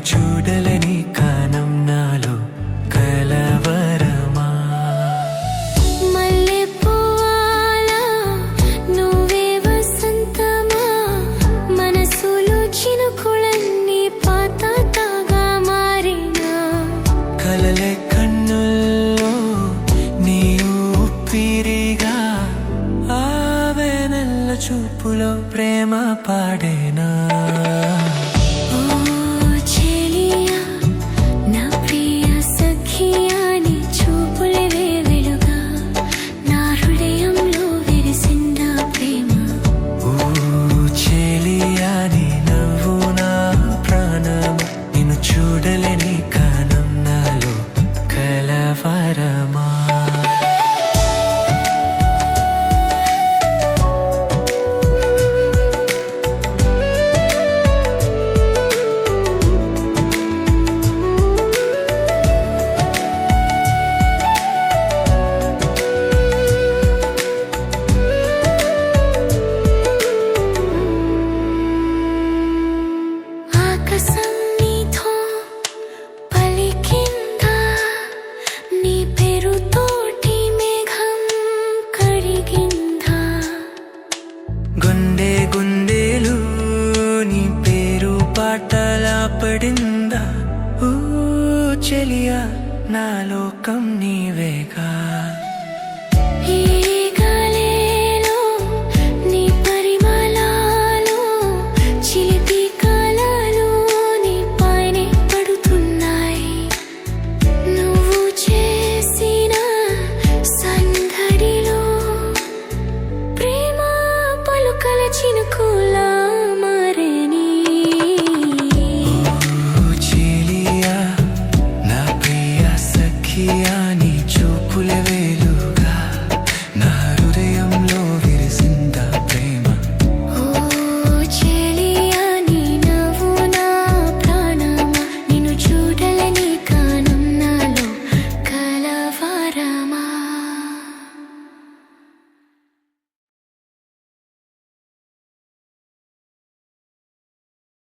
చూడలని కానం నాలో కలవరమా. మల్లె పువ్వాలా నువ్వే వసంతమా, మనసులో చినుకులన్నీ పాతాగా మారినా. కలలే కన్నుల్లో నీ ఊపిరిగా, ఆవెనెల్ల చూపులో ప్రేమ పాడేనా. చూడలేని కానం నాలో కలవరమా. గుండెలు నీ పేరు పాటలా పడిందా. ఓ చెలియా నాలో